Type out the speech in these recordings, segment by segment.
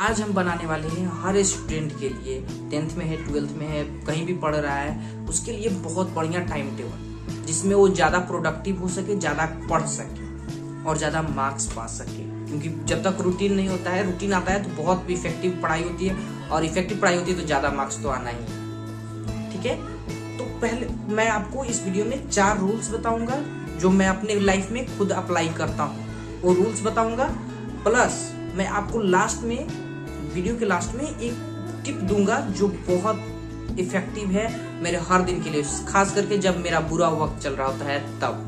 आज हम बनाने वाले हैं हर स्टूडेंट के लिए, 10th में है, 12th में है, कहीं भी पढ़ रहा है, उसके लिए बहुत बढ़िया टाइम टेबल जिसमें वो ज़्यादा प्रोडक्टिव हो सके, ज़्यादा पढ़ सके और ज़्यादा मार्क्स पा सके। क्योंकि जब तक रूटीन नहीं होता है, रूटीन आता है तो बहुत इफेक्टिव पढ़ाई होती है, और इफेक्टिव पढ़ाई होती है तो ज़्यादा मार्क्स तो आना ही है। ठीक है, तो पहले मैं आपको इस वीडियो में 4 रूल्स बताऊंगा जो मैं अपने लाइफ में खुद अप्लाई करता हूँ, वो रूल्स बताऊंगा। प्लस मैं आपको लास्ट में, वीडियो के लास्ट में एक टिप दूंगा जो बहुत इफेक्टिव है मेरे हर दिन के लिए, खास करके जब मेरा बुरा वक्त चल रहा होता है तब।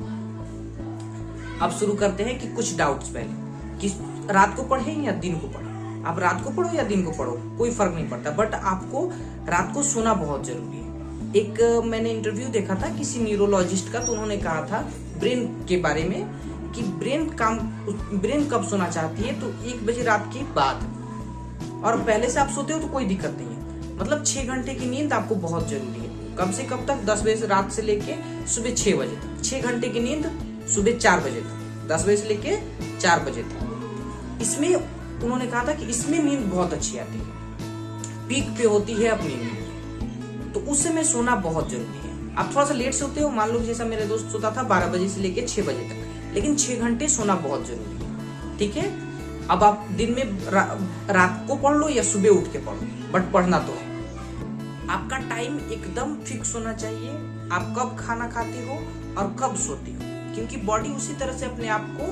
अब शुरू करते हैं कि कुछ डाउट्स पहले, कि रात को पढ़ें या दिन को पढ़ें। आप रात को पढ़ो या दिन को पढ़ो, कोई फर्क नहीं पड़ता, बट आपको रात को सोना बहुत जरूरी है। एक मैंने इंटरव्यू देखा था किसी न्यूरोलॉजिस्ट का, तो उन्होंने कहा था ब्रेन के बारे में कि ब्रेन कब सोना चाहती है, तो 1 बजे रात के बाद, और पहले से आप सोते हो तो कोई दिक्कत नहीं है। मतलब 6 घंटे की नींद आपको बहुत जरूरी है। कब से कब तक? 10 बजे से रात से लेके सुबह 6 बजे तक। 6 घंटे की नींद सुबह 4 बजे तक, 10 बजे से लेके 4 बजे तक। इसमें उन्होंने कहा था कि इसमें नींद बहुत अच्छी आती है, पीक पे होती है अपनी नींद, तो उस समय सोना बहुत जरूरी है। आप थोड़ा सा लेट सोते हो, मान लो जैसा मेरा दोस्त सोता था 12 बजे से लेके 6 बजे तक, लेकिन 6 घंटे सोना बहुत जरूरी है। ठीक है, अब आप दिन में रात को पढ़ लो या सुबह उठ के पढ़ो, बट पढ़ना तो है। आपका टाइम एकदम फिक्स होना चाहिए, आप कब खाना खाते हो और कब सोते हो, क्योंकि बॉडी उसी तरह से अपने आप को,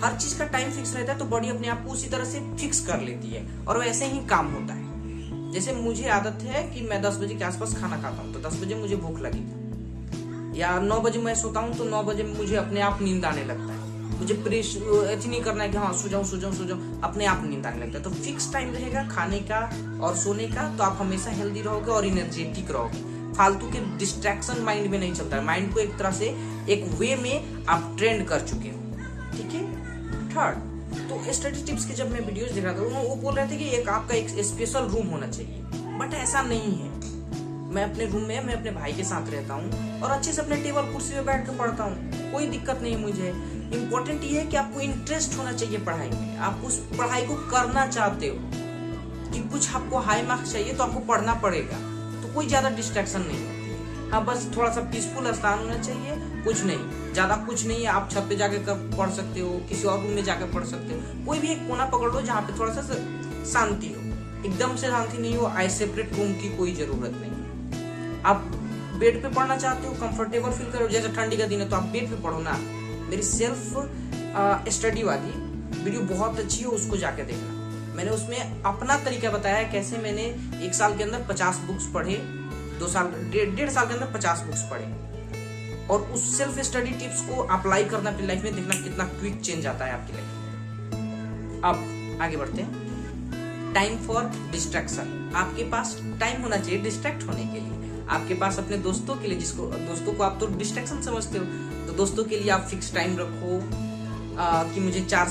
हर चीज का टाइम फिक्स रहता है तो बॉडी अपने आप को उसी तरह से फिक्स कर लेती है, और वैसे ही काम होता है। जैसे मुझे आदत है कि मैं 10 बजे के आसपास खाना खाता हूँ, तो 10 बजे मुझे भूख लगी, या 9 बजे मैं सोता हूँ तो 9 बजे मुझे अपने आप नींद आने लगता है। मुझे ऐसे नहीं करना है कि हाँ सो जाऊं, अपने आप नींद आने लगता है। तो फिक्स टाइम रहेगा खाने का और सोने का, तो आप हमेशा हेल्दी रहोगे और एनर्जेटिक रहोगे। फालतू के डिस्ट्रैक्शन माइंड में नहीं चलता है, माइंड को एक तरह से एक वे में आप ट्रेंड कर चुके हो। ठीक है। थर्ड, तो स्टडी टिप्स के जब मैं वीडियोस देख रहा था, वो बोल रहे थे कि एक आपका एक स्पेशल रूम होना चाहिए, बट ऐसा नहीं है। मैं अपने रूम में, मैं अपने भाई के साथ रहता हूँ और अच्छे से अपने टेबल कुर्सी पे बैठ कर पढ़ता हूँ, कोई दिक्कत नहीं मुझे। इम्पोर्टेंट ये है कि आपको इंटरेस्ट होना चाहिए पढ़ाई में, आप उस पढ़ाई को करना चाहते हो, कि कुछ आपको हाई मार्क्स चाहिए तो आपको पढ़ना पड़ेगा, तो कोई ज्यादा डिस्ट्रैक्शन नहीं होती है। हाँ, बस थोड़ा सा पीसफुल स्थान होना चाहिए, कुछ नहीं, ज्यादा कुछ नहीं है। आप छत पे जाके पढ़ सकते हो, किसी और रूम में जाकर पढ़ सकते हो, कोई भी एक कोना पकड़ लो जहाँ पे थोड़ा सा शांति हो। एकदम से शांति नहीं हो, आई सेपरेट रूम की कोई जरूरत नहीं। आप बेड पे पढ़ना चाहते हो, कंफर्टेबल फील करो, जैसे ठंडी का दिन है तो आप बेड पे पढ़ो ना। मेरी सेल्फ स्टडी वाली वीडियो बहुत अच्छी है, उसको जाके देखना। मैंने उसमें अपना तरीका बताया है, कैसे मैंने 1 साल के अंदर 50 बुक्स पढ़े, 2 साल, 1.5 साल के अंदर 50 बुक्स पढ़े, और उस सेल्फ स्टडी टिप्स को अप्लाई करना अपनी लाइफ में, देखना कितना क्विक चेंज आता है आपकी लाइफ में। अब आगे बढ़ते हैं। टाइम फॉर डिस्ट्रैक्शन, आपके पास टाइम होना चाहिए डिस्ट्रैक्ट होने के लिए। आपके पास अपने दोस्तों के लिए, दोस्तों को आप तो डिस्ट्रैक्शन समझते हो, तो दोस्तों के लिए आप फिक्स टाइम रखो कि मुझे 4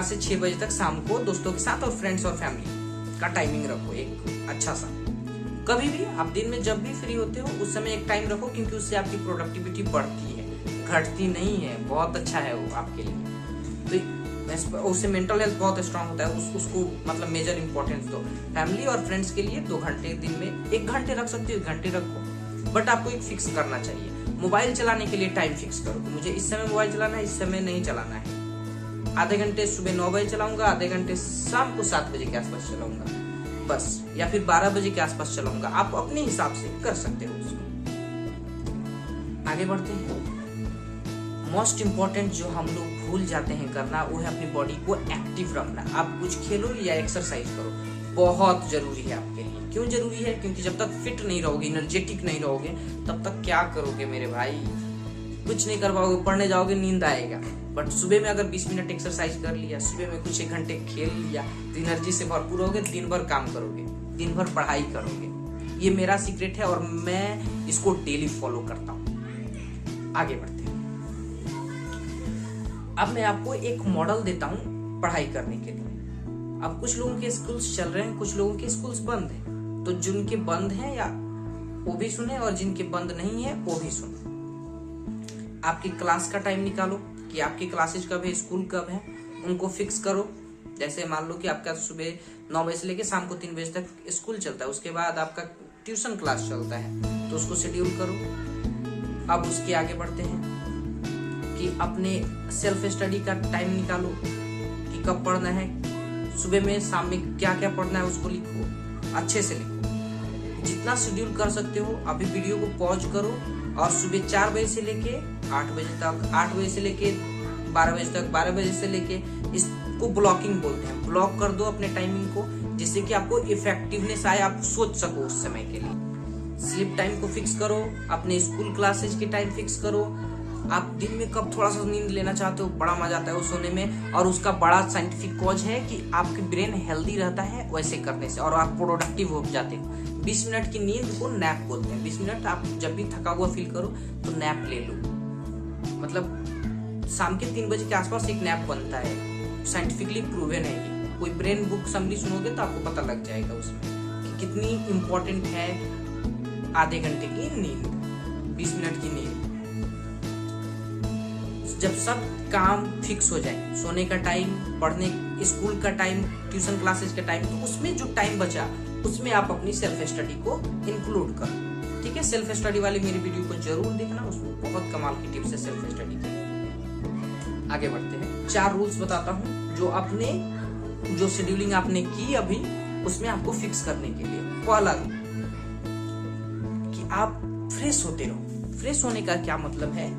से 6 बजे तक शाम को दोस्तों के साथ और फ्रेंड्स और फैमिली का टाइमिंग रखो एक अच्छा सा। कभी भी आप दिन में जब भी फ्री होते हो उस समय एक टाइम रखो, क्योंकि उससे आपकी प्रोडक्टिविटी बढ़ती है, घटती नहीं है, बहुत अच्छा है वो आपके लिए। तो उससे मेंटल हेल्थ बहुत स्ट्रांग होता है, उसको मतलब मेजर इंपॉर्टेंस दो। फैमिली और फ्रेंड्स के लिए 2 घंटे दिन में, 1 घंटे रख सकते हो, 1 घंटे रखो, बट आपको एक फिक्स करना चाहिए। मोबाइल चलाने के लिए टाइम फिक्स करो कि मुझे इस समय मोबाइल चलाना है, इस समय नहीं चलाना है। आधे घंटे सुबह 9 बजे चलाऊंगा, आधे घंटे शाम को 7 बजे के आसपास चलाऊंगा बस, या फिर 12 बजे के आसपास चलाऊंगा। आप अपने हिसाब से कर सकते हो उसको। आगे बढ़ते हैं। मोस्ट इम्पॉर्टेंट जो हम लोग भूल जाते हैं करना, वो है अपनी बॉडी को एक्टिव रखना। आप कुछ खेलो या एक्सरसाइज करो, बहुत जरूरी है आपके लिए। क्यों जरूरी है? क्योंकि जब तक फिट नहीं रहोगे, एनर्जेटिक नहीं रहोगे, तब तक क्या करोगे मेरे भाई? कुछ नहीं कर पाओगे, पढ़ने जाओगे नींद आएगा। बट सुबह में अगर 20 मिनट एक्सरसाइज कर लिया, सुबह में कुछ 1 घंटे खेल लिया, तो एनर्जी से भरपूर होगे, दिन भर काम करोगे, दिन भर पढ़ाई करोगे। ये मेरा सीक्रेट है और मैं इसको डेली फॉलो करता हूँ। आगे बढ़ते हैं। अब मैं आपको एक मॉडल देता हूँ पढ़ाई करने के लिए। अब कुछ लोगों के स्कूल्स चल रहे हैं, कुछ लोगों के स्कूल्स बंद हैं, तो जिनके बंद हैं या वो भी सुने, और जिनके बंद नहीं है वो भी सुने। आपकी क्लास का टाइम निकालो कि आपकी क्लासेज कब है, स्कूल कब है, उनको फिक्स करो। जैसे मान लो कि आपका सुबह 9 बजे से लेकर शाम को 3 बजे तक स्कूल चलता है, उसके बाद आपका ट्यूशन क्लास चलता है, तो उसको शेड्यूल करो। अब उसके आगे बढ़ते हैं कि अपने सेल्फ स्टडी का टाइम निकालो कि कब पढ़ना है, सुबह में शाम में क्या क्या पढ़ना है उसको लिखो, अच्छे से लिखो। जितना शेड्यूल कर सकते हो अभी वीडियो को पॉज करो और सुबह 4 बजे से लेके 8 बजे तक, 8 बजे से लेके 12 बजे तक, 12 बजे से लेके, इसको ब्लॉकिंग बोलते हैं, ब्लॉक कर दो अपने टाइमिंग को, जिससे कि आपको इफेक्टिवनेस आए, आप सोच सको उस समय के लिए। स्लीप टाइम को फिक्स करो, अपने स्कूल क्लासेज की टाइम फिक्स करो। आप दिन में कब थोड़ा सा नींद लेना चाहते हो, बड़ा मजा आता है वो सोने में, और उसका बड़ा साइंटिफिक कॉज है कि आपकी ब्रेन हेल्दी रहता है वैसे करने से, और आप प्रोडक्टिव हो जाते हो। 20 मिनट की नींद को नैप बोलते हैं। 20 मिनट आप जब भी थका हुआ फील करो तो नैप ले लो। मतलब शाम के 3 बजे के आसपास एक नैप बनता है, साइंटिफिकली प्रूवन है ये। कोई ब्रेन बुक समरी सुनोगे तो आपको पता लग जाएगा उसमें कि कितनी इंपॉर्टेंट है आधे घंटे की नींद, 20 मिनट की नींद। जब सब काम फिक्स हो जाए, सोने का टाइम, पढ़ने स्कूल का टाइम, ट्यूशन क्लासेस का टाइम, तो उसमें जो टाइम बचा उसमें आप अपनी सेल्फ स्टडी को इंक्लूड करो। ठीक है, सेल्फ स्टडी वाली मेरी वीडियो को जरूर देखना, उसमें बहुत कमाल की टिप्स है सेल्फ स्टडी की। आगे बढ़ते हैं, 4 रूल्स बताता हूँ जो अपने जो शेड्यूलिंग आपने की अभी उसमें आपको फिक्स करने के लिए। पहला रूल कि आप फ्रेश होते रहो। फ्रेश होने का क्या मतलब है?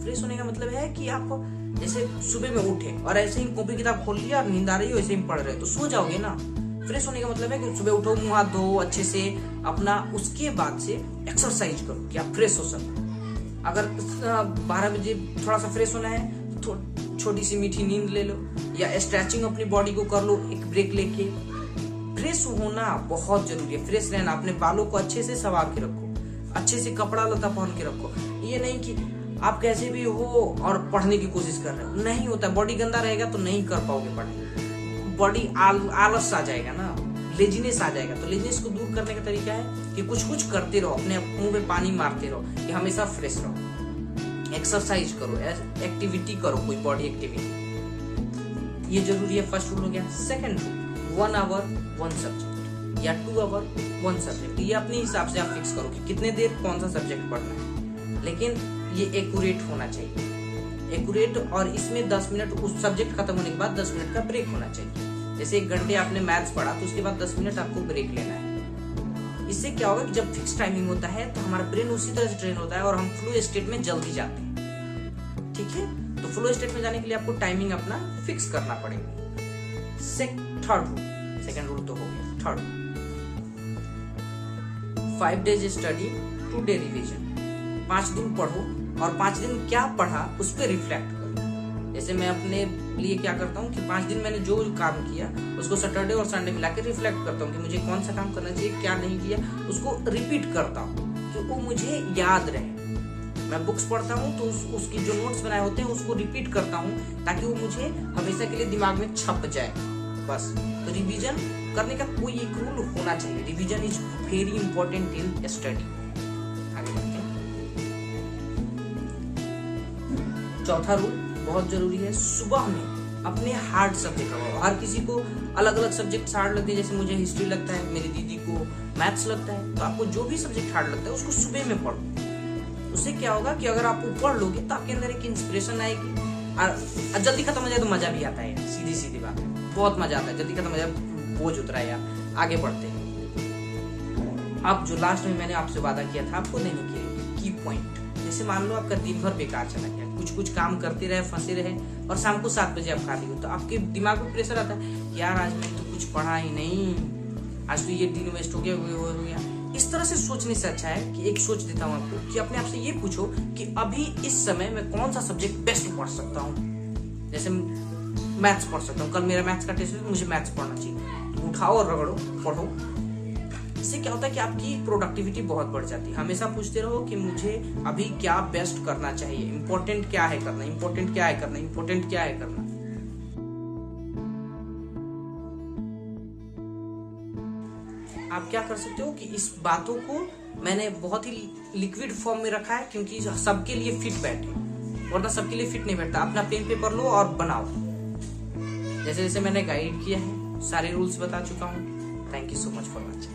फ्रेश होने का मतलब है कि आप जैसे सुबह में उठे और ऐसे ही कॉपी किताब खोल लिया और नींद आ रही हो, ऐसे ही पढ़ रहे हो तो सो जाओगे ना। फ्रेश होने का मतलब है कि सुबह उठो, मुंह हाथ धो अच्छे से अपना, उसके बाद से एक्सरसाइज करो कि आप फ्रेश हो सको। अगर 12 बजे थोड़ा सा फ्रेश होना है तो छोटी सी मीठी नींद ले लो, या स्ट्रेचिंग अपनी बॉडी को कर लो एक ब्रेक लेके। फ्रेश होना बहुत जरूरी है, फ्रेश रहना। अपने बालों को अच्छे से संवार के रखो, अच्छे से कपड़ा लता पहन के रखो। ये नहीं कि आप कैसे भी हो और पढ़ने की कोशिश कर रहे हो, नहीं होता। बॉडी गंदा रहेगा तो नहीं कर पाओगे पढ़ाई, बॉडी आलस आ जाएगा ना, लेजीनेस आ जाएगा। तो लेजीनेस को दूर करने का तरीका है कि कुछ कुछ करते रहो, अपने मुंह में पानी मारते रहो, कि हमेशा फ्रेश रहो। एक्सरसाइज करो, एक्टिविटी करो, कोई बॉडी एक्टिविटी, ये जरूरी है। फर्स्ट रूल हो गया। सेकंड रूल, 1 आवर 1 सब्जेक्ट या 2 आवर 1 सब्जेक्ट। ये अपने हिसाब से आप फिक्स करो कि कितने देर कौन सा सब्जेक्ट पढ़ना है, लेकिन ये एक्यूरेट होना चाहिए, एक्यूरेट। और इसमें 10 मिनट, उस सब्जेक्ट खत्म होने के बाद 10 मिनट का ब्रेक होना चाहिए। जैसे 1 घंटे आपने मैथ्स पढ़ा तो उसके बाद 10 मिनट आपको ब्रेक लेना है। इससे क्या होगा कि जब फिक्स टाइमिंग होता है तो हमारा ब्रेन उसी तरह से ट्रेन होता है और हम फ्लो स्टेट में जल्दी जाते हैं। ठीक है, तो फ्लो स्टेट में जाने के लिए आपको टाइमिंग अपना फिक्स करना पड़ेगा। थर्ड रूल, सेकंड रूल तो हो गया। Third, 5 days study 2 day revision. 5 दिन पढ़ो और 5 दिन क्या पढ़ा उस पर रिफ्लेक्ट करो। जैसे मैं अपने लिए क्या करता हूँ कि 5 दिन मैंने जो काम किया उसको सैटरडे और संडे मिला के रिफ्लेक्ट करता हूँ कि मुझे कौन सा काम करना चाहिए, क्या नहीं किया, उसको रिपीट करता हूँ कि वो मुझे याद रहे। मैं बुक्स पढ़ता हूँ तो उसकी जो नोट्स बनाए होते हैं उसको रिपीट करता हूँ ताकि वो मुझे हमेशा के लिए दिमाग में छप जाए। बस, तो रिवीजन करने का कोई एक रूल होना चाहिए। Revision is very important in study. आगे बढ़ते हैं। चौथा रूल बहुत जरूरी है, सुबह में अपने हार्ड सब्जेक्ट पढ़ो। हर किसी को अलग अलग सब्जेक्ट हार्ड लगते हैं। जैसे मुझे हिस्ट्री लगता है, मेरी दीदी को मैथ्स लगता है, तो आपको जो भी सब्जेक्ट हार्ड लगता है उसको सुबह में पढ़ो। उससे क्या होगा कि अगर आप पढ़ लोगे तो आपके अंदर एक इंस्पिरेशन आएगी और जल्दी खत्म हो जाए तो मजा भी आता है। सीधी सीधी बात है, बहुत मजा आता है। जल्दी खत्म हो जाए, बोझ उतरा है यार। आगे बढ़ते हैं। अब जो लास्ट में मैंने आपसे वादा किया था आपको देने के लिए की पॉइंट, जैसे मान लो आपका दिन भर बेकार चला गया, कुछ काम करते रहे, फंसे रहे और शाम को 7 बजे आप खाली हो, तो आपके दिमाग में प्रेशर आता है, यार आज मैंने तो कुछ पढ़ा ही नहीं, आज तो ये दिन वेस्ट हो गया, वो हो गया। इस तरह से सोचने से अच्छा है कि एक सोच देता हूँ आपको कि अपने आप से ये पूछो कि अभी इस समय मैं कौन सा सब्जेक्ट बेस्ट पढ़ सकता हूँ। जैसे मैथ्स पढ़ सकता हूँ, कल मेरा मैथ्स का टेस्ट है, मुझे मैथ्स पढ़ना चाहिए, तो उठाओ और रगड़ो, पढ़ो। इससे क्या होता है कि आपकी प्रोडक्टिविटी बहुत बढ़ जाती है। हमेशा पूछते रहो कि मुझे अभी क्या बेस्ट करना चाहिए, इंपॉर्टेंट क्या है करना, इंपॉर्टेंट क्या है करना, इंपॉर्टेंट क्या है करना। आप क्या कर सकते हो कि इस बातों को मैंने बहुत ही लिक्विड फॉर्म में रखा है क्योंकि सबके लिए फिट बैठे, वरना सबके लिए फिट नहीं बैठता। अपना पेन पेपर लो और बनाओ। जैसे जैसे मैंने गाइड किया है सारे रूल्स बता चुका हूँ। Thank you so much for watching.